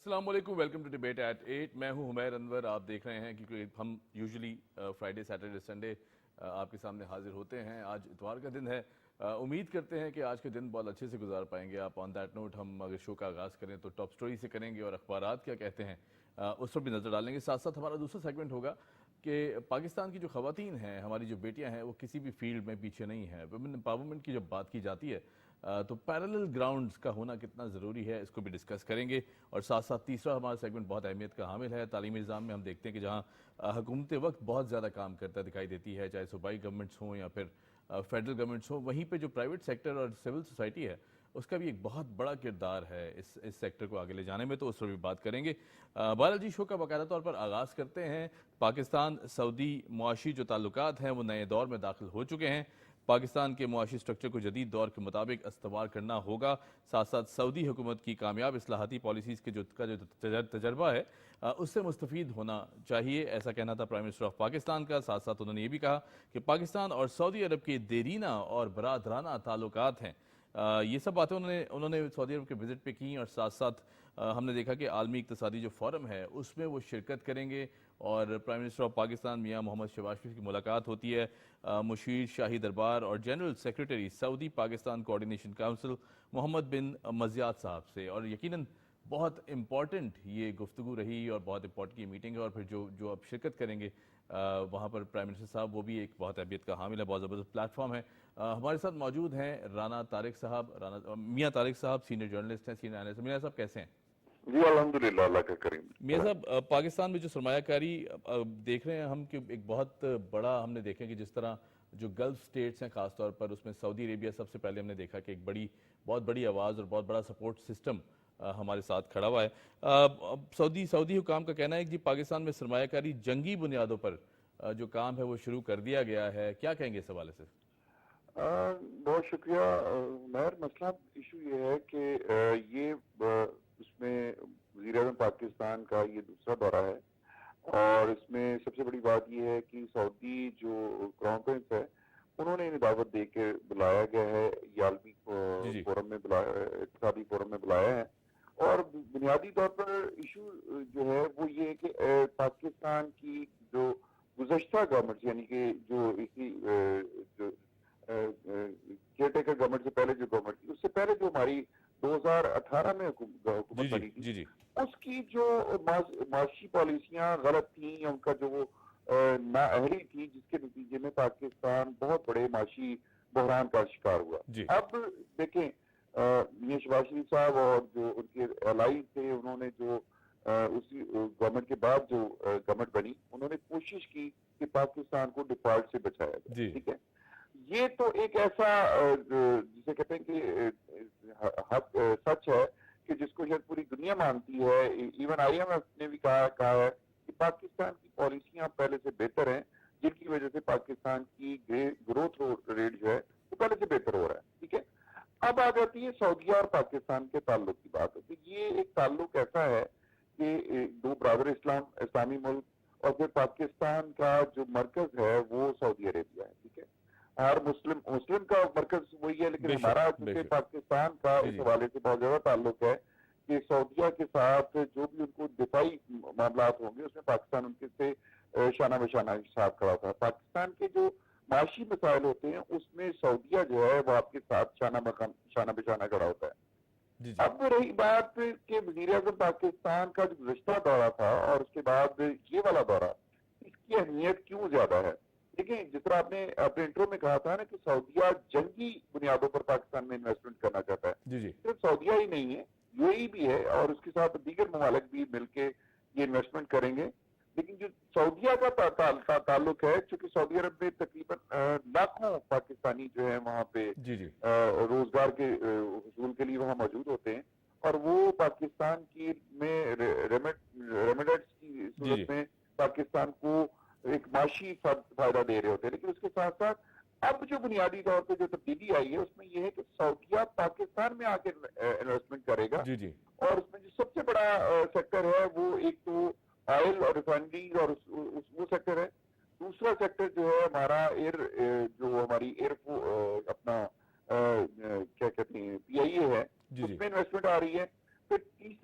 السلام علیکم، welcome to debate at 8. میں ہوں حمیر انور. آپ دیکھ رہے ہیں کیونکہ ہم یوزلی فرائیڈے سیٹرڈے سنڈے آپ کے سامنے حاضر ہوتے ہیں. آج اتوار کا دن ہے. امید کرتے ہیں کہ آج کے دن بہت اچھے سے گزار پائیں گے آپ. آن دیٹ نوٹ ہم اگر شو کا آغاز کریں تو ٹاپ سٹوری سے کریں گے اور اخبارات کیا کہتے ہیں اس پر بھی نظر ڈالیں گے. ساتھ ساتھ ہمارا دوسرا سیگمنٹ ہوگا کہ پاکستان کی جو خواتین ہیں، ہماری جو بیٹیاں ہیں، وہ کسی بھی فیلڈ میں پیچھے نہیں ہیں. ویمن امپاورمنٹ کی جب بات کی جاتی ہے تو پیرلل گراؤنڈز کا ہونا کتنا ضروری ہے، اس کو بھی ڈسکس کریں گے. اور ساتھ ساتھ تیسرا ہمارا سیگمنٹ بہت اہمیت کا حامل ہے. تعلیمی نظام میں ہم دیکھتے ہیں کہ جہاں حکومت وقت بہت زیادہ کام کرتا دکھائی دیتی ہے، چاہے صوبائی گورنمنٹس ہوں یا پھر فیڈرل گورنمنٹس ہوں، وہیں پہ جو پرائیویٹ سیکٹر اور سول سوسائٹی ہے اس کا بھی ایک بہت بڑا کردار ہے اس سیکٹر کو آگے لے جانے میں. تو اس پر بھی بات کریں گے. بہرحال جی، شو کا باقاعدہ طور پر آغاز کرتے ہیں. پاکستان سعودی معاشی جو تعلقات ہیں وہ نئے دور میں داخل ہو چکے ہیں. پاکستان کے معاشی سٹرکچر کو جدید دور کے مطابق استوار کرنا ہوگا. ساتھ ساتھ سعودی حکومت کی کامیاب اصلاحاتی پالیسیز کے جو تجربہ ہے اس سے مستفید ہونا چاہیے، ایسا کہنا تھا پرائم منسٹر آف پاکستان کا. ساتھ ساتھ انہوں نے یہ بھی کہا کہ پاکستان اور سعودی عرب کے دیرینہ اور برادرانہ تعلقات ہیں. یہ سب باتیں انہوں نے سعودی عرب کے وزٹ پہ کی. اور ساتھ ساتھ ہم نے دیکھا کہ عالمی اقتصادی جو فورم ہے اس میں وہ شرکت کریں گے اور پرائم منسٹر آف پاکستان میاں محمد شہباز شریف کی ملاقات ہوتی ہے مشیر شاہی دربار اور جنرل سیکریٹری سعودی پاکستان کوارڈینیشن کونسل محمد بن مزیات صاحب سے. اور یقیناً بہت امپورٹنٹ یہ گفتگو رہی اور بہت امپورٹنٹ یہ میٹنگ ہے. اور پھر جو آپ شرکت کریں گے وہاں پر پرائم منسٹر صاحب، وہ بھی ایک بہت اہمیت کا حامل ہے. بہت زبردست پلیٹ فارم ہے. ہمارے ساتھ موجود ہیں میاں طارق صاحب، سینئر جرنلسٹ ہیں، سینئر اینالسٹ. میاں صاحب کیسے ہیں؟ جی الحمدللہ، اللہ کا کریم. میاں صاحب، پاکستان میں جو سرمایہ کاری دیکھ رہے ہیں ہم کہ ایک بہت بڑا ہم نے دیکھا کہ جس طرح جو گلف سٹیٹس ہیں خاص طور پر، اس میں سعودی عربیہ سب سے پہلے ہم نے دیکھا کہ ایک بہت بڑی آواز اور بہت بڑا سپورٹ سسٹم ہمارے ساتھ کھڑا ہوا ہے. سعودی حکام کا کہنا ہے کہ جی پاکستان میں سرمایہ کاری جنگی بنیادوں پر جو کام ہے وہ شروع کر دیا گیا ہے. کیا کہیں گے اس حوالے سے؟ بہت شکریہ مہر. مسئلہ ایشو یہ ہے کہ یہ اس میں وزیر اعظم پاکستان کا یہ دوسرا دورہ ہے اور اس میں سب سے بڑی بات یہ ہے کہ سعودی جو کراؤن پرنس ہے انہوں نے انہیں دعوت دے کے بلایا گیا ہے، عالمی فورم میں بلایا، اقتصادی فورم میں بلایا ہے. اور بنیادی طور پر ایشو جو ہے وہ یہ ہے کہ پاکستان کی جو گزشتہ گورنمنٹ یعنی کہ جو اسی کیئر ٹیکر گورنمنٹ سے پہلے جو گورنمنٹ تھی، اس سے پہلے جو ہماری 2018 میں حکومت بنی تھی، اس کی جو معاشی پالیسیاں غلط تھیں یا ان کا جو وہ نااہلی تھی، جس کے نتیجے میں پاکستان بہت بڑے معاشی بحران کا شکار ہوا. اب دیکھیں میاں شہباز شریف صاحب اور جو ان کے الائز تھے، انہوں نے جو اسی گورنمنٹ کے بعد جو گورنمنٹ بنی، انہوں نے کوشش کی کہ پاکستان کو ڈیفالٹ سے بچایا جائے. ٹھیک ہے، یہ تو ایک ایسا جسے کہتے ہیں کہ سچ ہے کہ جس کو شاید پوری دنیا مانتی ہے. ایون آئی ایم ایف نے بھی کہا ہے کہ پاکستان کی پالیسیاں پہلے سے بہتر ہیں، جن کی وجہ سے پاکستان کی گروتھ ریٹ جو ہے وہ پہلے سے بہتر ہو رہا ہے. ٹھیک ہے، اب آ جاتی ہے سعودیہ اور پاکستان کے تعلق کی بات. تو یہ ایک تعلق ایسا ہے کہ دو برادر اسلامی ملک، اور پھر پاکستان کا جو مرکز ہے وہ سعودی عربیہ ہے. ٹھیک ہے، ہر مسلم کا مرکز وہی ہے، لیکن ہمارا چونکہ پاکستان کا اس حوالے سے بہت زیادہ تعلق ہے کہ سعودیہ کے ساتھ جو بھی ان کو دفاعی معاملات ہوں گے اس میں پاکستان ان کے سے شانہ بشانہ ساتھ کھڑا ہوتا ہے. پاکستان کے جو معاشی مسائل ہوتے ہیں اس میں سعودیہ جو ہے وہ آپ کے ساتھ شانہ بشانہ کھڑا ہوتا ہے. اب رہی بات کہ وزیر اعظم پاکستان کا جو گزشتہ دورہ تھا اور اس کے بعد یہ والا دورہ، اس کی اہمیت کیوں زیادہ ہے؟ دیکھیں، جس طرح آپ نے اپنے انٹرو میں کہا تھا نا کہ سعودیہ جنگی بنیادوں پر پاکستان میں انویسٹمنٹ کرنا چاہتا ہے. صرف سعودیہ ہی نہیں ہے، یو اے ای بھی ہے اور اس کے ساتھ دیگر ممالک بھی مل کے یہ انویسٹمنٹ کریں گے. لیکن جو سعودیہ کا تعلق ہے، چونکہ سعودی عرب میں تقریباً لاکھوں پاکستانی جو ہیں وہاں پہ روزگار کے حصول کے لیے وہاں موجود ہوتے ہیں، اور وہ پاکستان کی میں ریمیڈنٹس کی صورت میں پاکستان کو ایک معاشی فائدہ دے رہے ہوتے ہیں. لیکن اس کے ساتھ ساتھ اب جو بنیادی طور پہ جو تبدیلی آئی ہے اس میں یہ ہے کہ سعودیہ پاکستان میں آ کے انویسٹمنٹ کرے گا. اور اس میں جو سب سے بڑا سیکٹر ہے وہ ایک تو آئل اور ریفائنریز اور وہ سیکٹر ہے. دوسرا سیکٹر جو ہے ہمارا ہماری ایئر اپنا کیا کہتے ہیں پی آئی اے ہے، اس میں انویسٹمنٹ آ رہی ہے. پھر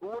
2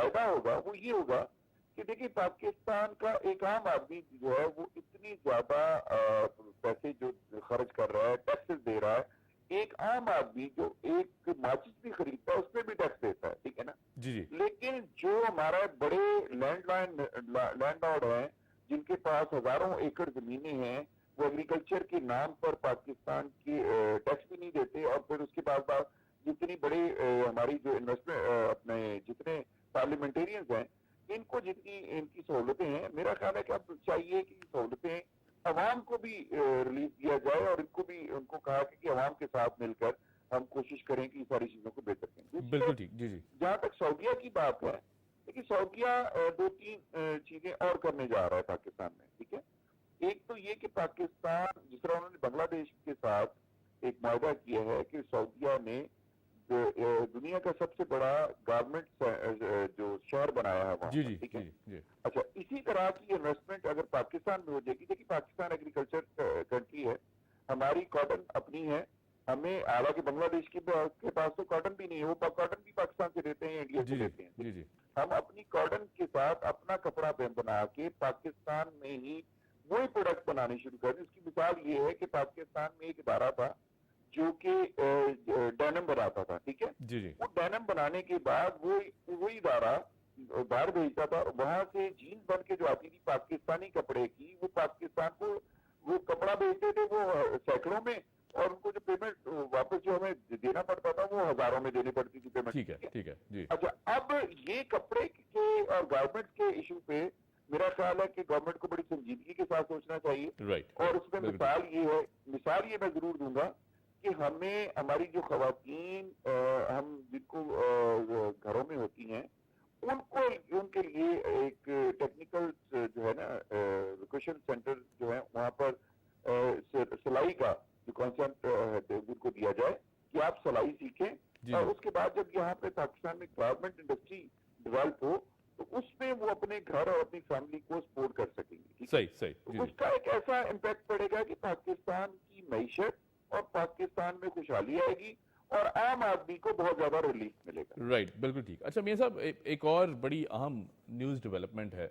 فائدہ ہوگا وہ یہ ہوگا کہ دیکھیں پاکستان کا ایک عام آدمی جو ہے وہ اتنی زیادہ پیسے جو خرچ کر رہا ہے، ٹیکسز دے رہا ہے. ایک عام آدمی جو ایک ماچس بھی خریدتا ہے اس پہ بھی ٹیکس دیتا ہے، ٹھیک ہے نا. جی جی. لیکن جو ہمارا بڑے لینڈ لارڈ ہیں جن کے پاس ہزاروں ایکڑ زمینیں ہیں، وہ ایگریکلچر کے نام پر پاکستان کی ٹیکس بھی نہیں دیتے، اور پھر اس کے بعد جتنی بڑی ہماری جو انویسٹمنٹ اپنے جتنے پارلیمنٹیرینز ہیں ان کو جتنی ان کی سہولتیں ہیں، میرا خیال ہے کہ اب چاہیے کہ سہولتیں عوام کو بھی ریلیز دیا جائے، اور ان کو بھی ان کو کہا کہ عوام کے ساتھ مل کر ہم کوشش کریں کہ ساری چیزوں کو بہتر کریں. بالکل ٹھیک. جی جی. جہاں تک سعودیہ کی بات ہے، دیکھیے سعودیہ 2-3 چیزیں اور کرنے جا رہا ہے پاکستان میں، ٹھیک ہے. ایک تو یہ کہ پاکستان جس طرح انہوں نے بنگلہ دیش کے ساتھ ایک معاہدہ کیا ہے کہ سعودیہ نے دنیا کا سب سے بڑا گارمنٹ جو شہر بنایا ہے وہاں. جی جی. ٹھیک ہے. جی. اچھا، اسی طرح کی انویسٹمنٹ اگر پاکستان میں ہو جائے گی، دیکھیے پاکستان ایگریکلچر کنٹری ہے، ہماری کاٹن اپنی ہے، ہمیں حالانکہ بنگلہ دیش کے پاس تو کاٹن بھی نہیں ہے، وہ کاٹن بھی پاکستان سے لیتے ہیں، انڈیا سے لیتے ہیں. جی جی. ہم اپنی کاٹن کے ساتھ اپنا کپڑا بنا کے پاکستان میں ہی وہی پروڈکٹ بنانے شروع کر دیں. اس کی مثال یہ ہے کہ پاکستان میں ایک ادارہ تھا جو کہ ڈینم بناتا تھا، ٹھیک ہے. جی جی. وہ ڈینم بنانے کے بعد وہی ادارہ باہر بھیجتا تھا، وہاں سے جینز بن کے جو آتی تھی پاکستانی کپڑے کی، وہ پاکستان کو وہ کپڑا بھیجتے تھے وہ سینکڑوں میں، اور ان کو جو پیمنٹ واپس جو ہمیں دینا پڑتا تھا وہ ہزاروں میں دینی پڑتی تھی پیمنٹ. ٹھیک ہے. ٹھیک ہے. جی. اچھا، اب یہ کپڑے کے اور گارمنٹس کے ایشو پہ میرا خیال ہے کہ گورنمنٹ کو بڑی سنجیدگی کے ساتھ سوچنا چاہیے. رائٹ. اور اس میں مثال یہ میں ضرور دوں گا کہ ہمیں ہماری جو خواتین ہم جن کو گھروں میں ہوتی ہیں ان کے لیے ایک ٹیکنیکل جو ہے نا ایجوکیشن سینٹر جو ہے وہاں پر سلائی کا جو کانسیپٹ ان کو دیا جائے کہ آپ سلائی سیکھیں، اور اس کے بعد جب یہاں پہ پاکستان میں گارمنٹ انڈسٹری ڈیولپ ہو تو اس میں وہ اپنے گھر اور اپنی فیملی کو سپورٹ کر سکیں گے. صحیح. اس کا ایک ایسا امپیکٹ پڑے گا کہ پاکستان کی معیشت اور پاکستان میں خوشحالی آئے گی اور عام آدمی کو بہت زیادہ ریلیف ملے گا. رائٹ. بالکل ٹھیک. اچھا میاں صاحب، ایک اور بڑی اہم نیوز ڈیولپمنٹ ہے.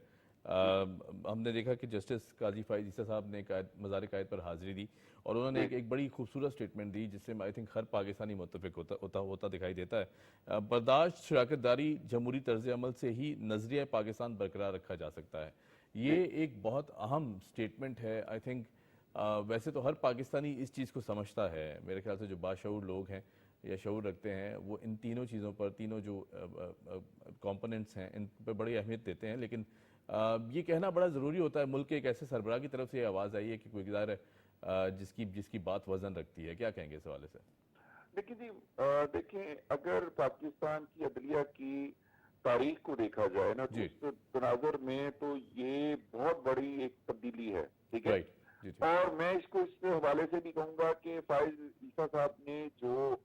ہم نے دیکھا کہ جسٹس قاضی فائز عیسیٰ صاحب نے مزار قائد پر حاضری دی، اور انہوں نے ایک بڑی خوبصورت سٹیٹمنٹ دی جس سے آئی تھنک ہر پاکستانی متفق ہوتا دکھائی دیتا ہے. برداشت، شراکت داری، جمہوری طرز عمل سے ہی نظریہ پاکستان برقرار رکھا جا سکتا ہے. یہ ایک بہت اہم سٹیٹمنٹ ہے. آئی تھنک ویسے تو ہر پاکستانی اس چیز کو سمجھتا ہے، میرے خیال سے جو باشعور لوگ ہیں یا شعور رکھتے ہیں وہ ان تینوں چیزوں پر، تینوں جو کمپوننٹس ہیں ان پہ بڑی اہمیت دیتے ہیں. لیکن یہ کہنا بڑا ضروری ہوتا ہے. ملک کے ایک ایسے سربراہ کی طرف سے یہ آواز آئی ہے کہ کوئی ظاہر ہے جس کی بات وزن رکھتی ہے. کیا کہیں گے اس حوالے سے؟ دیکھیں اگر پاکستان کی عدلیہ کی تاریخ کو دیکھا جائے نا تو اس تناظر میں تو یہ بہت بڑی ایک تبدیلی ہے، ٹھیک ہے. اور میں اس کو اس حوالے سے بھی کہوں گا کہ فائز عیسیٰ صاحب نے جو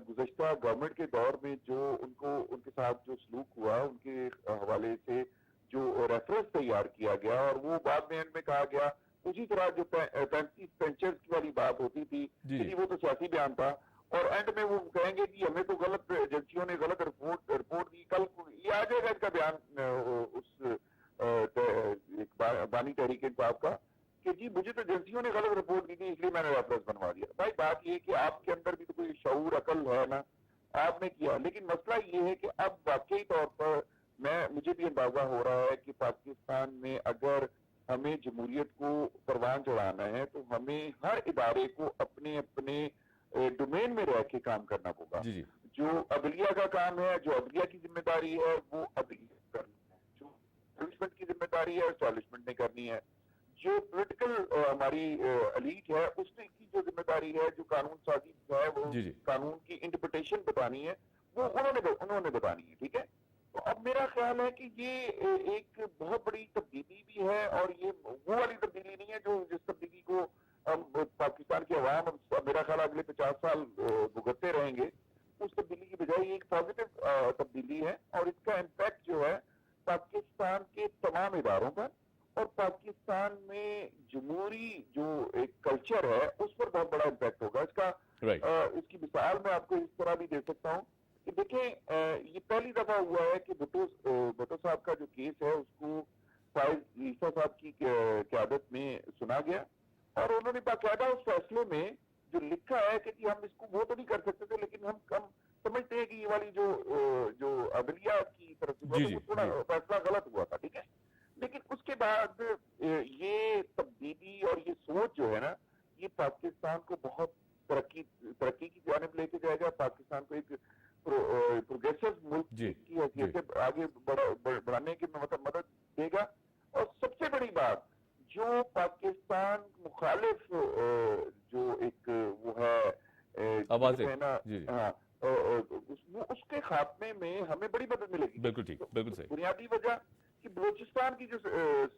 گزشتہ گورنمنٹ کے دور میں جو ان کے ساتھ جو سلوک ہوا ان کے حوالے سے جو ریفرنس تیار کیا گیا، اور وہ بعد میں ان میں کہا گیا اسی طرح جو 35 پینچرز کی والی بات ہوتی تھی کہ وہ تو سیاسی بیان تھا، اور اینڈ میں وہ کہیں گے کہ ہمیں تو غلط ایجنسیوں نے غلط رپورٹ دی. کل یہ آ جائے گا اس کا بیان اس بانی تحریک انصاف کا کہ جی مجھے تو ایجنسیوں نے غلط رپورٹ دی تھی اس لیے میں نے ریفرنس بنوا دیا. بھائی بات یہ کہ آپ کے اندر بھی تو کوئی شعور عقل ہے نا، آپ نے کیا. لیکن مسئلہ یہ ہے کہ اب واقعی طور پر مجھے بھی اندازہ ہو رہا ہے کہ پاکستان میں اگر ہمیں جمہوریت کو پروان چڑھانا ہے تو ہمیں ہر ادارے کو اپنے ڈومین میں رہ کے کام کرنا ہوگا. جو عدلیہ کا کام ہے، جو عدلیہ کی ذمہ داری ہے وہ عدلیہ کرنی ہے، جو اسٹیبلشمنٹ کی ذمہ داری ہے اسٹیبلشمنٹ نے کرنی ہے، جو پولیٹیکل ہماری ایلیٹ ہے اس نے کی جو ذمہ داری ہے، جو قانون سازی ہے وہ قانون کی انٹرپریٹیشن بتانی ہے وہ انہوں نے بتانی ہے. ٹھیک ہے. تو اب میرا خیال ہے کہ یہ ایک بہت بڑی تبدیلی بھی ہے، اور یہ وہ والی تبدیلی نہیں ہے جس تبدیلی کو ہم پاکستان کے عوام میرا خیال اگلے 50 سال بھگتتے رہیں گے. اس تبدیلی کی بجائے ایک پازیٹیو تبدیلی ہے، اور اس کا امپیکٹ جو ہے پاکستان کے تمام اداروں پر اور پاکستان میں جمہوری جو ایک کلچر ہے اس پر بہت بڑا امپیکٹ ہوگا. اس کی مثال میں آپ کو اس طرح بھی دے سکتا ہوں کہ دیکھیں یہ پہلی دفعہ ہوا ہے کہ بھٹو صاحب کا جو کیس ہے اس کو فائز عیسیٰ صاحب کی قیادت میں سنا گیا، اور انہوں نے باقاعدہ اس فیصلے میں جو لکھا ہے کہ جی ہم اس کو وہ تو نہیں کر سکتے تھے، لیکن ہم سمجھتے ہیں کہ یہ والی جو عدلیہ کی طرف سے ہوا جی تو جی وہ تھوڑا جی فیصلہ غلط ہوا تھا، ٹھیک ہے. لیکن اس کے بعد یہ تبدیلی اور یہ سوچ جو ہے نا، یہ پاکستان کو بہت ترقی کی جانب لے کے جائے گا، پاکستان کو ایک پروگریسو ملک جی کی حیثیت جی سے آگے بڑھانے کی مدد دے گا. اور سب سے بڑی بات، جو پاکستان مخالف جو ایک وہ آوازیں. ہے نا، جی جی ہاں، اس کے خاتمے میں ہمیں بڑی مدد ملے گی. بالکل ٹھیک، بالکل صحیح. بنیادی وجہ کہ بلوچستان کی جو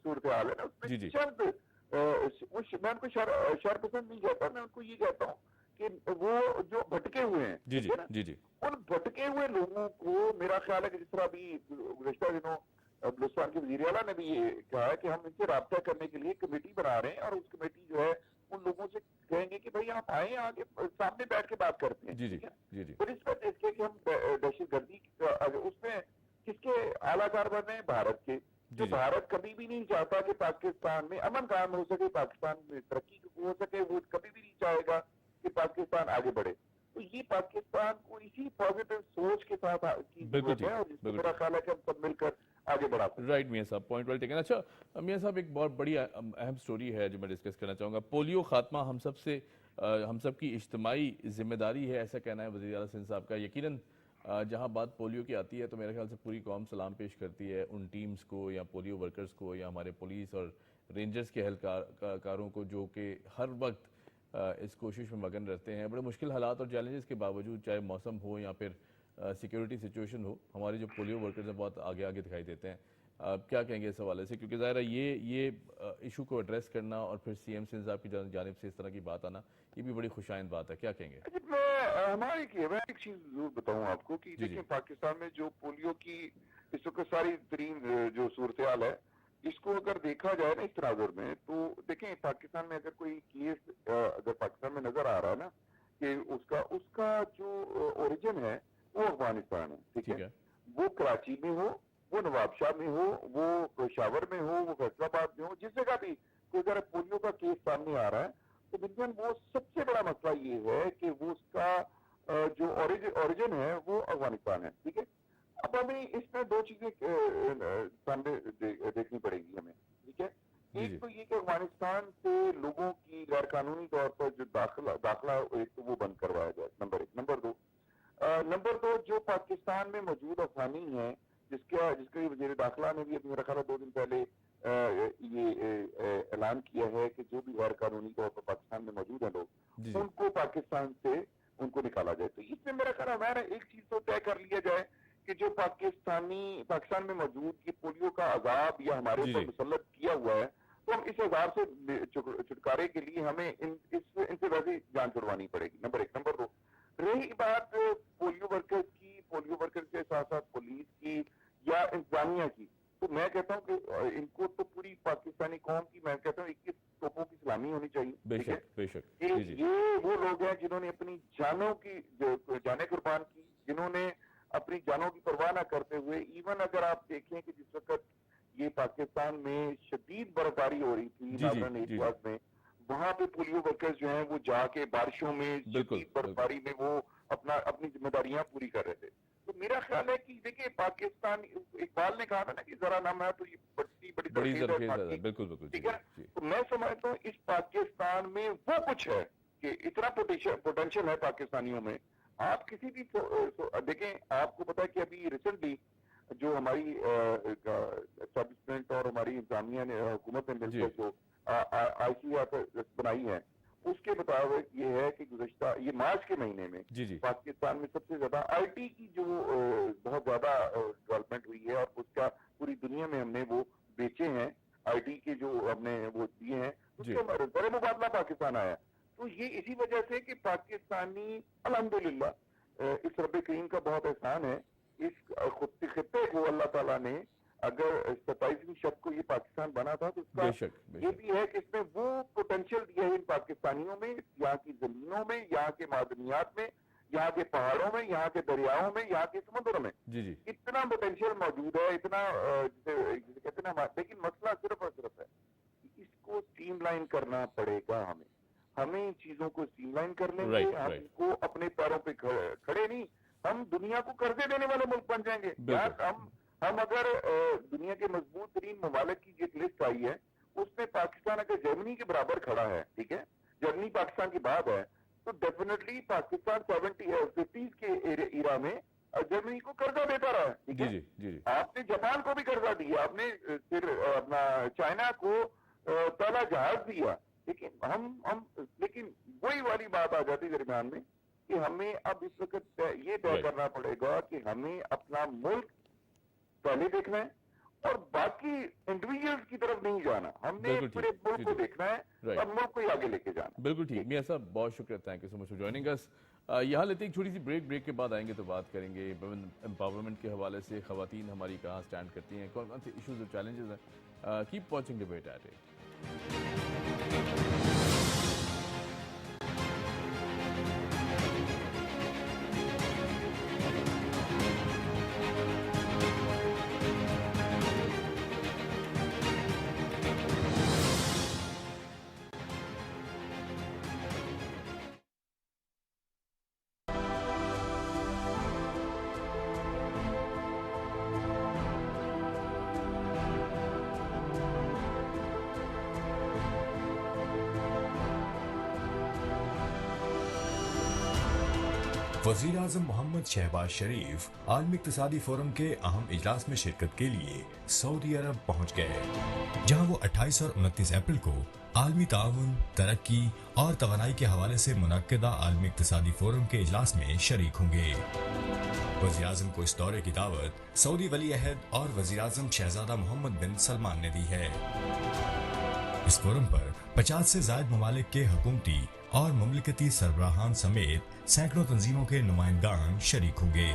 صورتحال ہے نا، اس جی میں جی چند میں ان کو شر پسند نہیں کہتا، میں ان کو یہ کہتا ہوں کہ وہ جو بھٹکے ہوئے ہیں، جی جی ٹھیک ہے نا، جی جی ان بھٹکے ہوئے لوگوں کو میرا خیال ہے کہ جس طرح ابھی گزشتہ دنوں بلوچستان کے وزیر اعلیٰ نے بھی یہ کہا ہے کہ ہم ان سے رابطہ کرنے کے لیے کمیٹی بنا رہے ہیں، اور اس کمیٹی جو ہے ان لوگوں سے کہیں گے کہ بھائی آپ آئیں آگے سامنے بیٹھ کے بات کرتے ہیں، جی جی ٹھیک ہے. جی جی اور اس وجہ سے کہ ہم دہشت گردی اس میں کس کے اعلیٰ کار بن رہے ہیں؟ بھارت کے. جو جی جی بھارت کبھی بھی نہیں چاہتا کہ پاکستان میں امن قائم ہو سکے، پاکستان میں ترقی ہو سکے، وہ کبھی بھی نہیں چاہے گا کہ پاکستان آگے بڑھے. تو یہ پاکستان کو اسی پازیٹیو سوچ کے ساتھ کی بالکل ضرورت ٹھیک، ہے، اور جس کو بالکل میرا ٹھیک. خیال ہے کہ ہم سب مل کر آگے بڑھا سکتے ہیں. رائٹ میاں صاحب، پوائنٹ ویل ٹیکن. اچھا میاں صاحب، ایک بہت بڑی اہم سٹوری ہے جو میں ڈسکس کرنا چاہوں گا. پولیو خاتمہ ہم سب کی اجتماعی ذمہ داری ہے، ایسا کہنا ہے وزیر اعلیٰ سندھ صاحب کا. یقیناً جہاں بات پولیو کی آتی ہے تو میرے خیال سے پوری قوم سلام پیش کرتی ہے ان ٹیمز کو یا پولیو ورکرز کو یا ہمارے پولیس اور رینجرز کے اہلکاروں کو جو کہ ہر وقت اس کوشش میں مگن رہتے ہیں. بڑے مشکل حالات اور چیلنجز کے باوجود، چاہے موسم ہو یا پھر سیکیورٹی سچویشن ہو، ہمارے جو پولیو ورکرز ہیں بہت آگے دکھائی دیتے ہیں. آپ کیا کہیں گے اس حوالے سے؟ کیونکہ ظاہر ہے یہ ایشو کو ایڈریس کرنا اور پھر سی ایم سندھ صاحب کی جانب سے اس طرح کی بات آنا، یہ بھی بڑی خوشائند بات ہے. کیا کہیں گے؟ میں ایک چیز ضرور بتاؤں آپ کو کہ جی جی دیکھیں پاکستان میں جو پولیو کی اس وقت ساری ترین جو صورتحال ہے، اس کو اگر دیکھا جائے نا اس تناظر میں، تو دیکھیں پاکستان میں اگر کوئی کیس اگر پاکستان میں نظر آ رہا ہے نا کہ اس کا جو اوریجن ہے وہ افغانستان ہے، ٹھیک ہے. وہ کراچی میں ہو، وہ نواب شاہ میں ہو، وہ پشاور میں ہو، وہ فیصل آباد میں ہو، جس جگہ بھی کوئی اگر پولیو کا کیس سامنے آ رہا ہے تو بلکہ وہ سب سے بڑا مسئلہ یہ ہے کہ وہ اس کا جو اوریجن ہے وہ افغانستان ہے، ٹھیک ہے. اب ہمیں اس میں دو چیزیں سامنے دیکھنی پڑے گی ہمیں، ٹھیک ہے. جی ایک جی تو یہ کہ افغانستان سے لوگوں کی غیر قانونی طور پر جو داخلہ ایک تو وہ بند کروایا جائے، نمبر ایک. نمبر دو جو پاکستان میں موجود افغانی ہیں، جس کا وزیر داخلہ نے بھی ابھی میرا خیال ہے 2 دن پہلے یہ اعلان کیا ہے کہ جو بھی غیر قانونی طور پر پاکستان میں موجود ہیں جی لوگ، جی ان کو پاکستان سے ان کو نکالا جائے. تو اس میں میرا خیال ہے ہمارا ایک چیز تو طے کر لیا جائے کہ جو پاکستان میں موجود یہ پولیو کا عذاب یا ہمارے جی اوپر جی مسلط کیا ہوا ہے، تو ہم اس عذاب سے چھٹکارے کے لیے ہمیں ان سے ویسے جان چھڑوانی پڑے گی، نمبر ایک. نمبر دو، رہی بات پولیو ورکرز کے ساتھ ساتھ پولیس کی یا انتظامیہ کی، تو میں کہتا ہوں کہ ان کو تو پوری پاکستانی قوم کی میں کہتا ہوں 21 توپوں کی سلامی ہونی چاہیے، بے ٹھیک ہے. شک بے شک. کہ جی جی یہ وہ لوگ ہیں جنہوں نے اپنی جانیں قربان کی، جنہوں نے اپنی جانوں کی پرواہ نہ کرتے ہوئے، ایون اگر آپ دیکھیں کہ جس وقت یہ پاکستان میں شدید برفباری ہو رہی تھی جی جی ناظرین جی جی ایک میں، وہاں پہ پولیو ورکرز جو ہیں وہ جا کے بارشوں میں بالکل شدید بالکل. برفباری میں وہ اپنی ذمہ داریاں پوری کر رہے تھے. تو میرا خیال ہے کہ دیکھیں پاکستان، اقبال نے کہا تھا نا کہ ذرا نام ہے تو یہ بڑی بڑی زرخیز ہے زرخیز ہے. ماں بالکل بالکل. جی ٹھیک ہے. جی تو میں سمجھتا ہوں اس پاکستان میں وہ کچھ ہے کہ اتنا پوٹینشیل ہے پاکستانیوں میں. آپ کسی بھی دیکھیں، آپ کو پتا ہے کہ ابھی ریسنٹلی جو ہماری اسٹیبلشمنٹ اور ہماری انتظامیہ نے حکومت نے مل جی کر جو آئی سی آر بنائی ہے، اس کے مطابق یہ ہے کہ گزشتہ یہ مارچ کے مہینے میں جی جی پاکستان میں سب سے زیادہ آئی ٹی کی جو بہت زیادہ ڈیولپمنٹ ہوئی ہے، اور اس کا پوری دنیا میں ہم نے وہ بیچے ہیں آئی ٹی کے جو ہم نے وہ دیے ہیں، اس جی کے بڑے مبادلہ پاکستان آیا. تو یہ اسی وجہ سے کہ پاکستانی الحمدللہ اس رب کریم کا بہت احسان ہے، اس خطے کو اللہ تعالیٰ نے اگر 27ویں شب کو یہ پاکستان بنا تھا تو اس کا بے شک بے یہ شک. بھی ہے کہ اس میں وہ پوٹینشیل دیا ہے ان پاکستانیوں میں، یہاں کی زمینوں میں، یہاں کے معدنیات میں، یہاں کے پہاڑوں میں، یہاں کے دریاؤں میں، یہاں کے سمندروں میں جی جی اتنا پوٹینشیل موجود ہے، اتنا جسے کہتے ہیں نا، لیکن مسئلہ صرف اور صرف ہے اس کو اسٹریم لائن کرنا پڑے گا ہمیں ان چیزوں کو اسٹریم لائن کر لیں گے، ہم ان کو اپنے پیروں پہ کھڑے نہیں، ہم دنیا کو قرضے دینے والے ملک بن جائیں گے یار. ہم اگر دنیا کے مضبوط ترین ممالک کی ایک لسٹ آئی ہے، اس میں پاکستان اگر جرمنی کے برابر کھڑا ہے، ٹھیک ہے، جرمنی پاکستان کی بات ہے، تو ڈیفینیٹلی پاکستان 50s کے ایرا میں جرمنی کو قرضہ دیتا رہا ہے، ٹھیک ہے. آپ نے جاپان کو بھی قرضہ دیا، آپ نے پھر اپنا چائنا کو پہلا جہاز دیا، لیکن لیکن وہی والی بات آ جاتی درمیان میں کہ ہمیں اب اس وقت یہ طے کرنا پڑے گا کہ ہمیں اپنا ملک پہلے دیکھنا ہے اور باقی انڈیویجلز کی طرف نہیں جانا، ہم نے پورے ملک کو دیکھنا ہے اور ملک کو آگے لے کے جانا. بالکل ٹھیک میاں صاحب، بہت شکریہ، thank you so much for joining اس. یہاں لیتے ہیں ایک چھوٹی سی بریک کے بعد آئیں گے تو بات کریں گے ویمن امپاورمنٹ کے حوالے سے خواتین ہماری کہاں سٹینڈ کرتی ہیں، کون کون سے ایشوز اور چیلنجز ہیں. Keep watching debate at 8. وزیراعظم محمد شہباز شریف عالمی اقتصادی فورم کے اہم اجلاس میں شرکت کے لیے سعودی عرب پہنچ گئے، جہاں وہ 28 اور 29 اپریل کو عالمی تعاون، ترقی اور توانائی کے حوالے سے منعقدہ عالمی اقتصادی فورم کے اجلاس میں شریک ہوں گے. وزیراعظم کو اس دورے کی دعوت سعودی ولی عہد اور وزیراعظم شہزادہ محمد بن سلمان نے دی ہے. اس فورم پر 50 سے زائد ممالک کے حکومتی اور مملکتی سربراہان سمیت سینکڑوں تنظیموں کے نمائندگان شریک ہوں گے.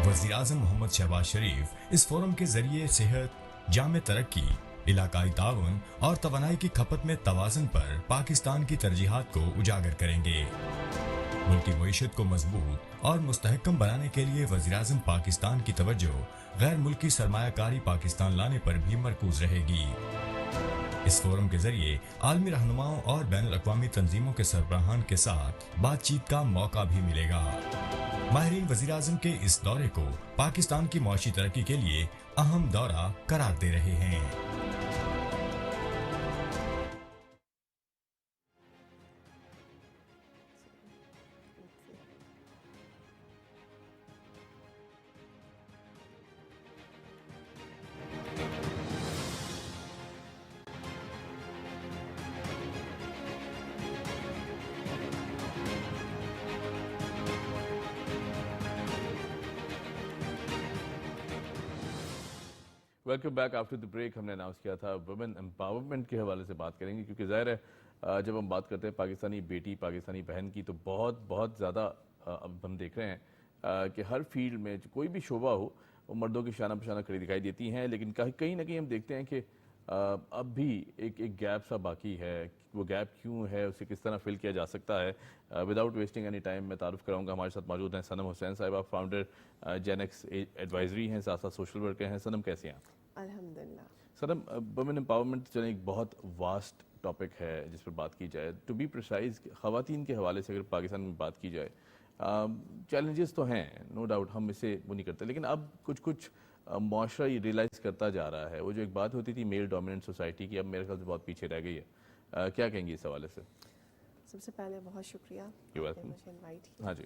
وزیراعظم محمد شہباز شریف اس فورم کے ذریعے صحت، جامع ترقی، علاقائی تعاون اور توانائی کی کھپت میں توازن پر پاکستان کی ترجیحات کو اجاگر کریں گے. ملکی معیشت کو مضبوط اور مستحکم بنانے کے لیے وزیراعظم پاکستان کی توجہ غیر ملکی سرمایہ کاری پاکستان لانے پر بھی مرکوز رہے گی. اس فورم کے ذریعے عالمی رہنماؤں اور بین الاقوامی تنظیموں کے سربراہان کے ساتھ بات چیت کا موقع بھی ملے گا. ماہرین وزیراعظم کے اس دورے کو پاکستان کی معاشی ترقی کے لیے اہم دورہ قرار دے رہے ہیں. Welcome back after the break. ہم نے اناؤنس کیا تھا ویمن امپاورمنٹ کے حوالے سے بات کریں گے، کیونکہ ظاہر ہے جب ہم بات کرتے ہیں پاکستانی بیٹی، پاکستانی بہن کی، تو بہت زیادہ اب ہم دیکھ رہے ہیں کہ ہر فیلڈ میں کوئی بھی شعبہ ہو وہ مردوں کی شانہ بشانہ کھڑی دکھائی دیتی ہیں، لیکن کہیں نہ کہیں ہم دیکھتے ہیں کہ اب بھی ایک گیپ سا باقی ہے. وہ گیپ کیوں ہے، اسے کس طرح فل کیا جا سکتا ہے؟ وداؤٹ ویسٹنگ اینی ٹائم میں تعارف کراؤں گا. ہمارے ساتھ موجود ہیں صنم حسین صاحبہ، فاؤنڈر جین ایکس ایڈوائزری ہیں، ساتھ ساتھ سوشل ورکر ہیں. صنم کیسے ہیں آپ؟ الحمدللہ. صنم، ویمن امپاورمنٹ چلیں ایک بہت واسٹ ٹاپک ہے جس پر بات کی جائے. ٹو بی پریسائز، خواتین کے حوالے سے اگر پاکستان میں بات کی جائے، چیلنجز تو ہیں نو ڈاؤٹ، ہم اسے وہ نہیں کرتے، لیکن اب کچھ معاشرہ یہ ریلائز کرتا جا رہا ہے. وہ جو ایک بات ہوتی تھی میل ڈومیننٹ سوسائٹی کی، اب میرے خیال سے بہت پیچھے رہ گئی ہے. کیا کہیں گے اس حوالے سے؟ سب سے پہلے بہت شکریہ مجھے انوائٹ کیا. ہاں جی،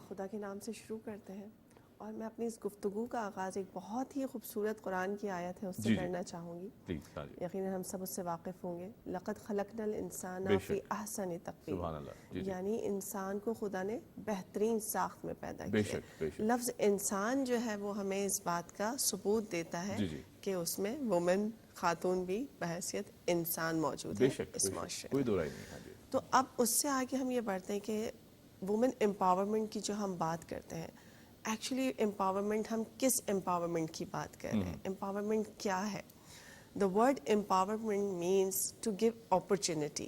خدا کے نام سے شروع کرتے ہیں، اور میں اپنی اس گفتگو کا آغاز ایک بہت ہی خوبصورت قرآن کی آیت ہے اس سے کرنا چاہوں گی. یقیناً ہم سب اس سے واقف ہوں گے. لقد خلقنا الانسان فی احسن تقویم، یعنی انسان کو خدا نے بہترین ساخت میں پیدا کیا. لفظ انسان جو ہے وہ ہمیں اس بات کا ثبوت دیتا ہے کہ اس میں وومن، خاتون بھی بحیثیت انسان موجود ہے اس معاشرے میں. تو اب اس سے آگے ہم یہ بڑھتے ہیں کہ وومن امپاورمنٹ کی جو ہم بات کرتے ہیں، ایکچولی امپاورمنٹ، ہم کس امپاورمنٹ کی بات کر رہے ہیں؟ امپاورمنٹ کیا ہے؟ The word empowerment means to give opportunity.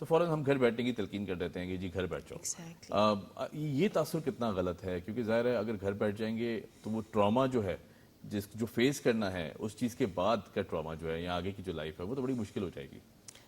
تو فوراً ہم گھر بیٹھنے کی تلقین کر دیتے ہیں کہ جی گھر بیٹھ جاؤ. یہ تاثر کتنا غلط ہے؟ کیونکہ ظاہر ہے اگر گھر بیٹھ جائیں گے تو وہ ٹراما جو ہے جو فیس کرنا ہے اس چیز کے بعد کا ٹراما جو ہے یا آگے کی جو لائف ہے وہ تو بڑی مشکل ہو جائے گی.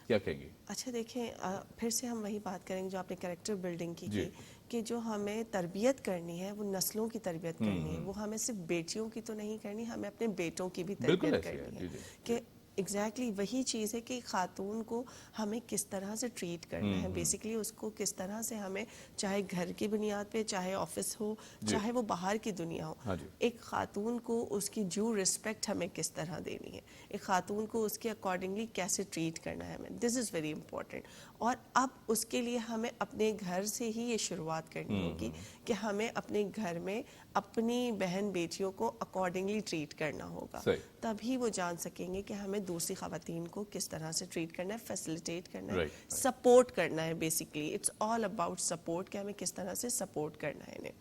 کیا کہیں گے؟ اچھا دیکھیں پھر سے ہم وہی بات کریں گے جو آپ نے کریکٹر بلڈنگ کی کہ جو ہمیں تربیت کرنی ہے وہ نسلوں کی تربیت کرنی ہے, وہ ہمیں صرف بیٹیوں کی تو نہیں کرنی, ہمیں اپنے بیٹوں کی بھی تربیت کرنی ہے. کہ ایگزیکٹلی وہی چیز ہے کہ خاتون کو ہمیں کس طرح سے ٹریٹ کرنا ہے, بیسیکلی اس کو کس طرح سے ہمیں, چاہے گھر کی بنیاد پہ, چاہے آفس ہو, چاہے وہ باہر کی دنیا ہو, ایک خاتون کو اس کی جو رسپیکٹ ہمیں کس طرح دینی ہے, ایک خاتون کو اس کے اکارڈنگلی کیسے ٹریٹ کرنا ہے ہمیں, دس از ویری امپورٹنٹ. اور اب اس کے لیے ہمیں اپنے گھر سے ہی یہ شروعات کرنی ہوگی کہ ہمیں اپنے گھر میں اپنی بہن بیٹیوں کو اکارڈنگلی ٹریٹ کرنا ہوگا, تبھی وہ جان سکیں گے کہ ہمیں دوسری خواتین کو کس طرح سے ٹریٹ کرنا ہے, فیسیلیٹیٹ کرنا ہے, سپورٹ کرنا ہے. Basically it's all about support, کہ ہمیں کس طرح سے سپورٹ کرنا ہے انہیں.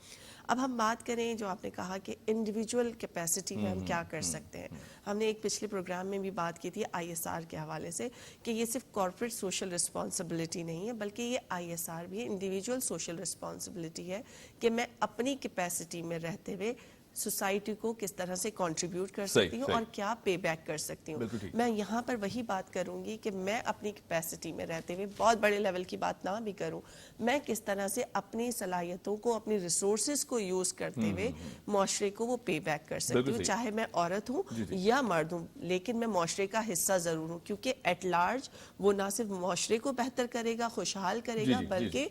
اب ہم بات کریں جو آپ نے کہا کہ انڈیویجول کیپیسٹی میں ہم کیا کر سکتے ہیں. ہم نے ایک پچھلے پروگرام میں بھی بات کی تھی ISR کے حوالے سے کہ یہ صرف کارپوریٹ سوشل رسپانسبلٹی نہیں ہے بلکہ یہ ISR بھی ہے, انڈیویجول سوشل رسپانسبلٹی ہے کہ میں اپنی کیپیسٹی میں رہتے ہوئے سوسائٹی کو کس طرح سے کنٹریبیوٹ کر سکتی ہوں اور کیا پے بیک کر سکتی ہوں. میں یہاں پر وہی بات کروں گی کہ میں اپنی کیپیسٹی میں رہتے ہوئے بہت بڑے لیول کی بات نہ بھی کروں, میں کس طرح سے اپنی صلاحیتوں کو, اپنی ریسورسز کو یوز کرتے ہوئے معاشرے کو وہ پے بیک کر سکتی ہوں, چاہے میں عورت ہوں یا مرد ہوں, لیکن میں معاشرے کا حصہ ضرور ہوں, کیونکہ ایٹ لارج وہ نہ صرف معاشرے کو بہتر کرے گا, خوشحال کرے گا, بلکہ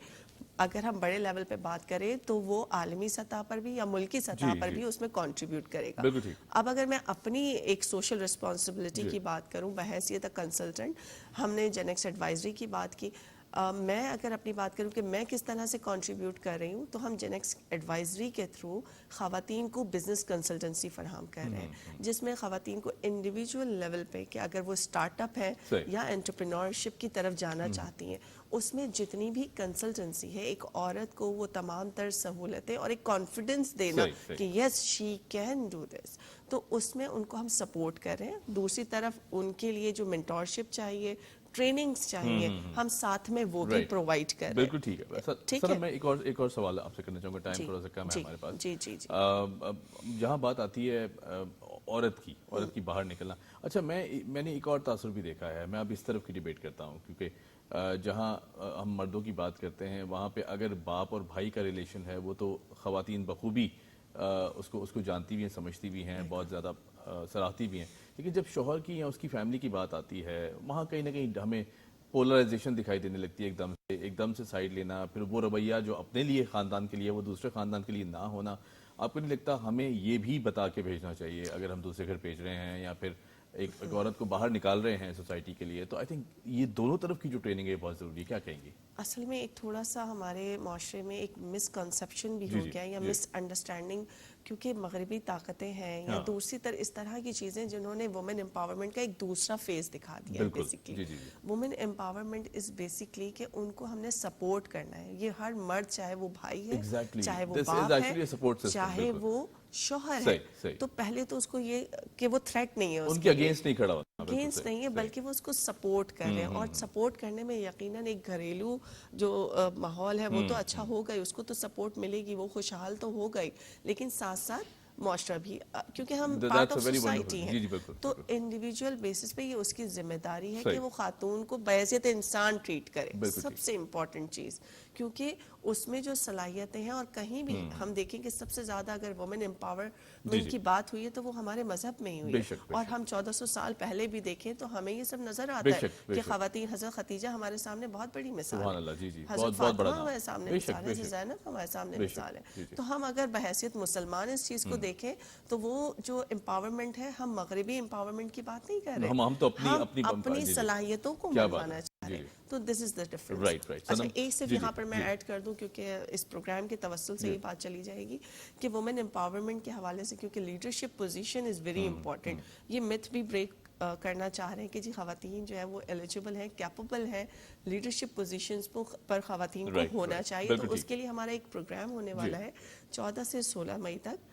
اگر ہم بڑے لیول پہ بات کریں تو وہ عالمی سطح پر بھی یا ملکی سطح پر بھی اس میں کنٹریبیوٹ کرے گا. اب اگر میں اپنی ایک سوشل رسپانسبلٹی کی بات کروں بحیثیت کنسلٹنٹ, ہم نے جین ایکس ایڈوائزری کی بات کی, میں اگر اپنی بات کروں کہ میں کس طرح سے کنٹریبیوٹ کر رہی ہوں, تو ہم جین ایکس ایڈوائزری کے تھرو خواتین کو بزنس کنسلٹنسی فراہم کر رہے ہیں, جس میں خواتین کو انڈیویجول لیول پہ کہ اگر وہ اسٹارٹ اپ ہے یا انٹرپرینورشپ کی طرف جانا چاہتی ہیں, اس میں جتنی بھی کنسلٹنسی ہے ایک عورت کو وہ تمام تر سہولتیں اور ایک کانفیڈنس دینا کہ یس شی کین ڈو دس, تو اس میں ان کو ہم سپورٹ کر رہے ہیں. دوسری طرف ان کے لیے جو مینٹورشپ چاہیے, ٹریننگز چاہیے, ہم ساتھ میں وہ بھی پرووائڈ کر رہے ہیں. بالکل ٹھیک ہے. سر میں ایک اور سوال آپ سے کرنا چاہوں گا, ٹائم تھوڑا سا کم ہے ہمارے پاس. جی جی جی. جہاں بات آتی ہے عورت کی باہر نکلنا, اچھا میں نے ایک اور تاثر بھی دیکھا ہے, میں اب اس طرف کی ڈیبیٹ کرتا ہوں, کیونکہ جہاں ہم مردوں کی بات کرتے ہیں وہاں پہ اگر باپ اور بھائی کا ریلیشن ہے وہ تو خواتین بخوبی اس کو جانتی بھی ہیں, سمجھتی بھی ہیں, بہت زیادہ سراہتی بھی ہیں. لیکن جب شوہر کی یا اس کی فیملی کی بات آتی ہے وہاں کہیں نہ کہیں ہمیں پولرائزیشن دکھائی دینے لگتی ہے, ایک دم سے سائڈ لینا, پھر وہ رویہ جو اپنے لیے خاندان کے لیے وہ دوسرے خاندان کے لیے نہ ہونا. آپ کو نہیں لگتا ہمیں یہ بھی بتا کے بھیجنا چاہیے اگر ہم دوسرے گھر بھیج رہے ہیں یا پھر ایک عورت کو باہر نکال رہے ہیں سوسائٹی کے لیے, تو آئی تھنک یہ دونوں طرف کی جو ٹریننگ ہے بہت ضروری ہے. کیا کہیں گے؟ اصل میں ایک تھوڑا سا ہمارے معاشرے میں ایک مس کنسیپشن بھی ہو گیا یا مس انڈرسٹینڈنگ, کیونکہ مغربی طاقتیں ہیں یا دوسری اس طرح کی چیزیں جنہوں نے وومن امپاورمنٹ کا ایک دوسرا فیز دکھا دیا ہے. Basically women empowerment is basically کہ ان کو ہم نے سپورٹ کرنا ہے. یہ ہر مرد, چاہے وہ بھائی ہے, چاہے وہ باپ ہے, چاہے وہ شوہر ہے, تو پہلے تو اس کو یہ کہ وہ تھریٹ نہیں ہے, ان کے اگینسٹ نہیں کھڑا ہوتا, اگینسٹ نہیں ہے, بلکہ وہ اس کو سپورٹ کر رہے ہیں. اور سپورٹ کرنے میں یقیناً ایک گھریلو جو ماحول ہے وہ تو اچھا ہوگا ہی, اس کو تو سپورٹ ملے گی, وہ خوشحال تو ہوگا ہی, لیکن ساتھ ساتھ معاشرہ بھی, کیونکہ ہم پارٹ آف سوسائٹی ہیں, تو انڈیویجول بیسس پہ یہ اس کی ذمہ داری ہے کہ وہ خاتون کو بحیثیت انسان ٹریٹ کرے. سب سے امپورٹنٹ چیز, کیونکہ اس میں جو صلاحیتیں ہیں, اور کہیں بھی ہم دیکھیں کہ سب سے زیادہ اگر وومن امپاورمنٹ کی بات ہوئی ہے تو وہ ہمارے مذہب میں ہی ہوئی ہے, اور ہم 1400 سال پہلے بھی دیکھیں تو ہمیں یہ سب نظر آتا ہے کہ خواتین, حضرت خدیجہ ہمارے سامنے بہت بڑی مثال ہے, حضرت فاطمہ ہمارے سامنے مثال ہے, حضرت زینب ہمارے سامنے مثال ہے. تو ہم اگر بحیثیت مسلمان اس چیز کو دیکھیں تو وہ جو امپاورمنٹ ہے, ہم مغربی امپاورمنٹ کی بات نہیں کر رہے, ہم تو اپنی صلاحیتوں کو منوانا چاہ رہے ہیں. تو دس از دا ڈفرنس. اچھا ایک صرف یہاں پر میں ایڈ کر دوں, کیونکہ اس پروگرام کے توسل سے یہ بات چلی جائے گی کہ وومن امپاورمنٹ کے حوالے سے, کیونکہ leadership position is very important, یہ متھ بھی بریک کرنا چاہ رہے ہیں کہ جی خواتین جو ہے وہ ایلیجیبل ہیں, کیپیبل ہیں, لیڈرشپ پوزیشنز پر خواتین کو ہونا چاہیے. تو اس کے لیے ہمارا ایک پروگرام ہونے والا ہے 14 سے 16 مئی تک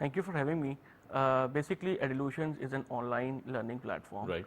Thank you for having me. Basically, Edelutions is an online learning platform. Right.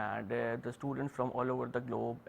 And the students from all over the globe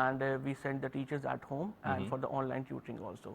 and we send the teachers at home and for the online tutoring also.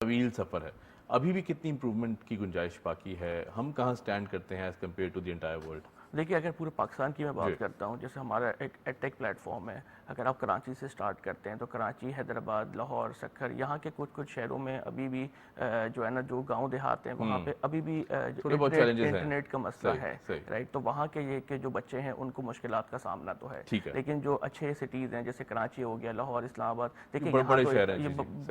طویل سفر ہے. ابھی بھی کتنی improvement کی گنجائش باقی ہے؟ ہم کہاں سٹینڈ کرتے ہیں as compare to the entire world? دیکھیے اگر پورے پاکستان کی میں بات کرتا ہوں، جیسے ہمارا ایک ایڈٹیک پلیٹ فارم ہے. اگر آپ کراچی سے سٹارٹ کرتے ہیں تو کراچی، حیدرآباد، لاہور، سکھر، یہاں کے کچھ شہروں میں ابھی بھی جو ہے نا جو گاؤں دیہات ہیں وہاں پہ ابھی بھی انٹرنیٹ کا مسئلہ ہے، رائٹ. تو وہاں کے یہ کہ جو بچے ہیں ان کو مشکلات کا سامنا تو ہے. لیکن جو اچھے سٹیز ہیں جیسے کراچی ہو گیا، لاہور، اسلام آباد، دیکھیں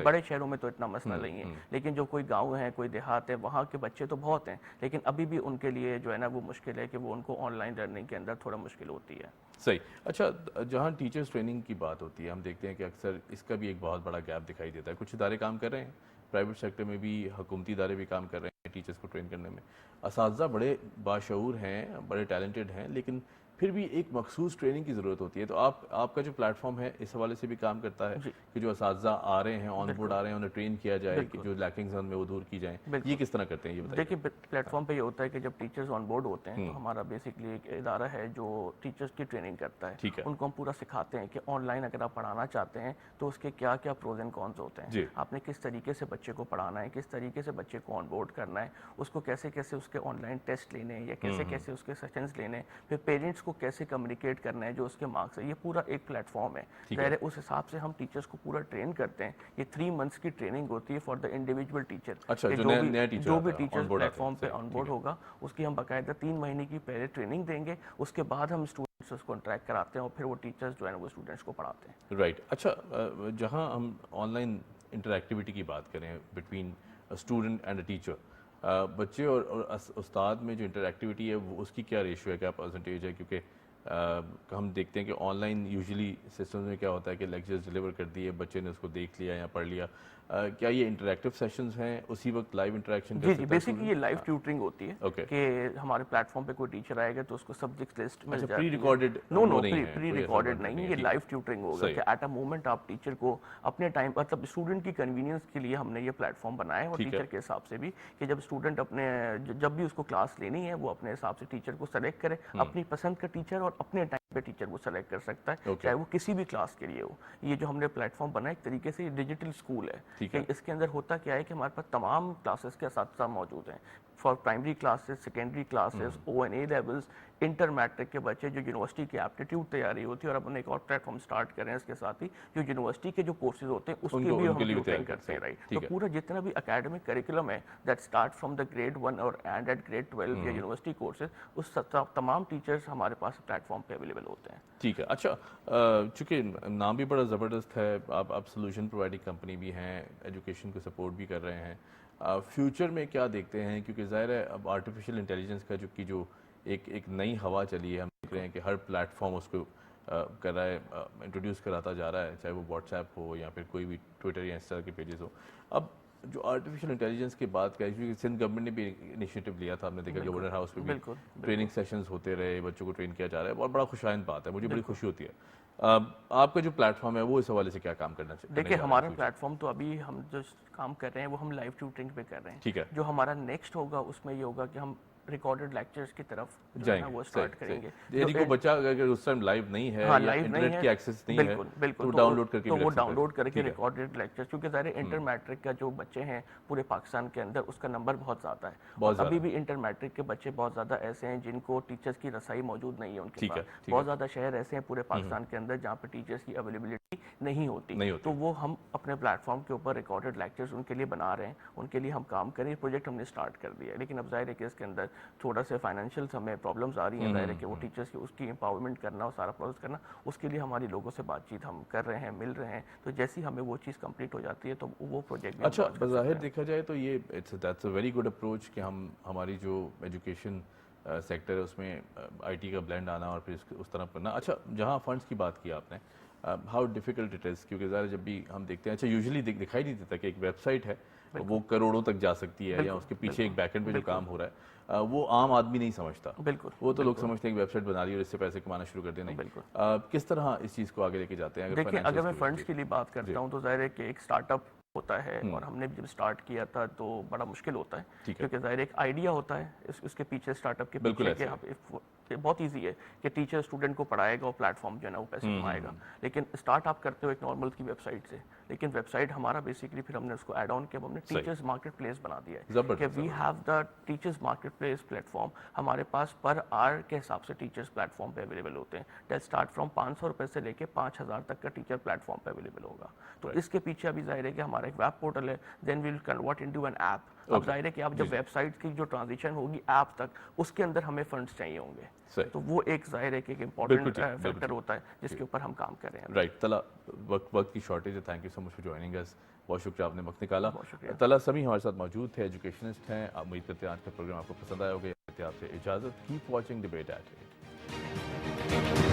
بڑے شہروں میں تو اتنا مسئلہ نہیں ہے. لیکن جو کوئی گاؤں ہے، کوئی دیہات ہے، وہاں کے بچے تو بہت ہیں، لیکن ابھی بھی ان کے لیے جو ہے نا وہ مشکل ہے کہ وہ ان کو آن لائن لرننگ کے اندر تھوڑا مشکل ہوتی ہے. صحیح. اچھا، جہاں ٹیچرز ٹریننگ کی بات ہوتی ہے ہم دیکھتے ہیں کہ اکثر اس کا بھی ایک بہت بڑا گیپ دکھائی دیتا ہے. کچھ ادارے کام کر رہے ہیں، پرائیویٹ سیکٹر میں بھی حکومتی ادارے بھی کام کر رہے ہیں ٹیچرز کو ٹرین کرنے میں. اساتذہ بڑے باشعور ہیں، بڑے ٹیلنٹڈ ہیں، لیکن پھر بھی ایک مخصوص ٹریننگ کی ضرورت ہوتی ہے. تو آپ کا جو پلیٹ فارم ہے اس حوالے سے بھی کام کرتا ہے کہ جو اساتذہ آ رہے ہیں، آن بورڈ آ رہے ہیں، انہیں ٹرین کیا جائے کہ جو لیکنگز ہیں ان میں وہ دور کی جائیں. یہ کس طرح کرتے ہیں یہ بتائیے؟ دیکھیے پلیٹ فارم پہ یہ ہوتا ہے کہ جب ٹیچرز آن بورڈ ہوتے ہیں تو ہمارا بیسکلی ایک ادارہ ہے جو ٹیچرز کی ٹریننگ کرتا ہے. ان کو ہم پورا سکھاتے ہیں کہ آن لائن اگر آپ پڑھانا چاہتے ہیں تو اس کے کیا کیا پروز اینڈ کونز ہوتے ہیں. آپ نے کس طریقے سے بچے کو پڑھانا ہے، کس طریقے سے بچے کو آن بورڈ کرنا ہے، اس کو کیسے کیسے اس کے آن لائن ٹیسٹ لینے ہیں یا کیسے کیسے اس کے سیشنز لینے ہیں، پھر پیرنٹس کو کیسے کمیونیکیٹ کرنا ہے جو اس کے مارکس ہے. یہ پورا ایک پلیٹ فارم ہے. ظاہر ہے اس حساب سے ہم ٹیچرز کو پورا ٹرین کرتے ہیں. یہ 3 months کی ٹریننگ ہوتی ہے فار دا انڈیویجول ٹیچر. جو بھی ٹیچر پلیٹ فارم پہ آن بورڈ ہوگا اس کی ہم باقاعدہ 3 مہینے کی پہلے ٹریننگ دیں گے. اس کے بعد ہم اسٹوڈنٹس اس کو انٹریکٹ کراتے ہیں اور پھر وہ ٹیچرز جو ہے وہ اسٹوڈنٹس کو پڑھاتے ہیں. رائٹ. اچھا، جہاں ہم آن لائن انٹریکٹیوٹی کی بات کریں between student and a teacher, بچے اور استاد میں جو انٹریکٹیوٹی ہے وہ اس کی کیا ریشو ہے، کیا پرسنٹیج ہے؟ کیونکہ ہم دیکھتے ہیں کہ آن لائن یوزلی سسٹمز میں کیا ہوتا ہے کہ لیکچرز ڈلیور کر دیے، بچے نے اس کو دیکھ لیا یا پڑھ لیا. کیا یہ انٹریکٹیو سیشنز ہیں اسی وقت لائیو انٹریکشن؟ جی بیسکلی یہ لائیو ٹیوٹرنگ ہوتی ہے کہ ہمارے پلیٹ فارم پہ کوئی ٹیچر آئے گا تو اس کو سبجیکٹ لسٹ مل جاتی ہے. پری ریکارڈڈ؟ نو پری ریکارڈڈ نہیں، یہ لائیو ٹیوٹرنگ ہوگا کہ ایٹ اے مومنٹ آپ ٹیچر کو اپنے ٹائم، مطلب اسٹوڈنٹ کی کنوینئنس کے لیے ہم نے یہ پلیٹ فارم بنایا ہے اور ٹیچر کے حساب سے بھی کہ جب اسٹوڈنٹ اپنے جب بھی اس کو کلاس لینی ہے وہ اپنے حساب سے ٹیچر کو سلیکٹ کرے، اپنی پسند کا ٹیچر، اور اپنے ٹائم پہ ٹیچر کو سلیکٹ کر سکتا ہے چاہے وہ کسی بھی کلاس کے لیے ہو. یہ جو ہم نے پلیٹ فارم بنا ایک طریقے سے ڈیجیٹل اسکول ہے کہ اس کے اندر ہوتا کیا ہے کہ ہمارے پاس تمام کلاسز کے اساتذہ موجود ہیں for primary classes, secondary classes, O and A levels, inter matric کے بچے جو یونیورسٹی کی ایپٹیٹیوڈ تیاری ہوتی ہے. اور اب ہم ایک اور پلیٹ فارم سٹارٹ کر رہے ہیں اس کے ساتھ ہی جو یونیورسٹی کے جو کورسز ہوتے ہیں اس کی بھی ہم ٹیوٹرنگ کرتے ہیں. رائٹ. تو پورا جتنا بھی اکیڈمک کریکولم ہے that start from the grade 1 اور اینڈ ایٹ گریڈ 12 یا یونیورسٹی کورسز، اس تمام ٹیچرز ہمارے پاس پلیٹ فارم پہ اویلیبل ہوتے ہیں. ٹھیک ہے. اچھا، چونکہ نام بھی بڑا زبردست ہے، آپ سولوشن پرووائڈنگ کمپنی بھی ہیں، ایجوکیشن کو سپورٹ بھی کر رہے ہیں. فیوچر میں کیا دیکھتے ہیں؟ کیونکہ ظاہر ہے اب آرٹیفیشیل انٹیلیجنس کا جو ایک نئی ہوا چلی ہے، ہم دیکھ رہے ہیں کہ ہر پلیٹ فارم اس کو کر رہا ہے، انٹروڈیوس کراتا جا رہا ہے، چاہے وہ واٹس ایپ ہو یا پھر کوئی بھی ٹویٹر یا انسٹا کے پیجز ہو. اب جو آرٹیفیشیل انٹیلیجنس کی بات کریں، کیونکہ سندھ گورنمنٹ نے بھی انیشیٹو لیا تھا، ہم نے دیکھا گورنر ہاؤس پہ بھی ٹریننگ سیشنز ہوتے رہے، بچوں کو ٹرین کیا جا رہا ہے. بہت بڑا خوشائند بات ہے، مجھے بڑی خوشی ہوتی ہے. آپ کا جو پلیٹ فارم ہے وہ اس حوالے سے کیا کام کرنا چاہیے؟ دیکھیں ہمارا پلیٹ فارم تو ابھی ہم جو کام کر رہے ہیں وہ ہم لائیو ٹیوٹرنگ پہ کر رہے ہیں. ٹھیک ہے. جو ہمارا نیکسٹ ہوگا اس میں یہ ہوگا کہ ہم ریکارڈڈ لیکچرز کی طرف جائیں گے، وہ سٹارٹ کریں گے. یعنی کوئی بچہ اگر اس ٹائم لائیو نہیں ہے یا انٹرنیٹ کی ایکسس نہیں ہے تو ڈاؤن لوڈ کر کے وہ ڈاؤن لوڈ کر کے ریکارڈڈ لیکچر، کیونکہ ظاہر انٹر میٹرک کا جو بچے ہیں پورے پاکستان کے اندر اس کا نمبر بہت زیادہ ہے. ابھی بھی انٹر میٹرک کے بچے بہت زیادہ ایسے ہیں جن کو ٹیچرز کی رسائی موجود نہیں ہے ان کے پاس. بہت زیادہ شہر ایسے ہیں پورے پاکستان کے اندر جہاں پہ ٹیچرز کی اویلیبلٹی نہیں ہوتی. تو وہ ہم اپنے پلیٹ فارم کے اوپر ریکارڈڈ لیکچرز ان کے لیے بنا رہے ہیں، ان کے لیے ہم کام کریں. پروجیکٹ ہم نے سٹارٹ کر دیا ہے، لیکن اب ظاہر ہے کہ اس کے اندر تھوڑا سے فائنینشیل ہمیں پرابلمز آ رہی ہیں. ظاہر ہے کہ وہ ٹیچرز کی اس کی امپاورمنٹ کرنا اور سارا پروسیس کرنا، اس کے لیے ہماری لوگوں سے بات چیت ہم کر رہے ہیں، مل رہے ہیں. تو جیسی ہمیں وہ چیز کمپلیٹ ہو جاتی ہے تو وہ پروجیکٹ. اچھا، بظاہر دیکھا جائے تو یہ that's a very good approach کہ ہماری جو ایجوکیشن سیکٹر ہے اس میں آئی ٹی کا بلینڈ آنا اور پھر اس طرح کرنا. اچھا، جہاں فنڈس کی بات کی آپ نے، ہاؤ ڈیفیکلٹ اٹ از، کیونکہ ظاہر جب بھی ہم دیکھتے ہیں، اچھا یوزلی دکھائی نہیں دیتا کہ ایک ویب سائٹ ہے وہ کروڑوں تک جا سکتی ہے یا اس کے پیچھے ایک بیک اینڈ پہ جو کام ہو رہا ہے وہ عام آدمی نہیں سمجھتا. بالکل. وہ تو لوگ سمجھتے ہیں کہ ویب سائٹ بنا لی اور اس سے پیسے کمانا شروع کر دینا. کس طرح اس چیز کو آگے لے کے جاتے ہیں؟ دیکھیں اگر میں فنڈس کے لیے بات کرتا ہوں تو ظاہر ہے کہ ایک اسٹارٹ اپ ہوتا ہے اور ہم نے جب اسٹارٹ کیا تھا تو بڑا مشکل ہوتا ہے کیونکہ ظاہر ایک آئیڈیا ہوتا ہے اس کے پیچھے اسٹارٹ اپ کے پیچھے کہ بہت ایزی ہے کہ ٹیچر اسٹوڈنٹ کو پڑھائے گا اور پلیٹ فارم جو ہے نا وہ پیسے کمائے گا. لیکن اسٹارٹ آپ کرتے ہو ایک نارمل کی ویب سائٹ سے, لیکن ویب سائٹ ہمارا بیسکلی پھر ہم نے اس کو ایڈ آن کیا, ہم نے ٹیچرز مارکیٹ پلیس بنا دیا ہے کہ we have the teachers marketplace platform. ہمارے پاس پر آور کے حساب سے ٹیچرز پلیٹ فارم پہ اویلیبل ہوتے ہیں. دیٹ اسٹارٹ فرام 500 روپے سے لے کے 5000 تک کا ٹیچر پلیٹ فارم پہ اویلیبل ہوگا. تو اس کے پیچھے ابھی ظاہر ہے کہ ہمارا ایک ویب پورٹل ہے, then we will convert into an app. اب ظاہر ہے کہ آپ جب ویب سائٹ کی جو ٹرانزیشن ہوگی ایپ تک, اس کے اندر ہمیں فنڈس چاہیے ہوں گے, تو وہ ایک ظاہر ہے کہ ایک امپورٹنٹ فیکٹر ہوتا ہے جس کے اوپر ہم کام کر رہے ہیں. رائٹ طلحہ, وقت کی شارٹیج ہے, thank you so much for joining اس. بہت شکریہ آپ نے وقت نکالا. طلحہ سمیع ہمارے ساتھ موجود تھے, ایجوکیشنسٹ ہیں. امید کرتے ہیں آج کا پروگرام آپ کو پسند آیا ہوگا. آپ سے اجازت. Keep watching debate at 8.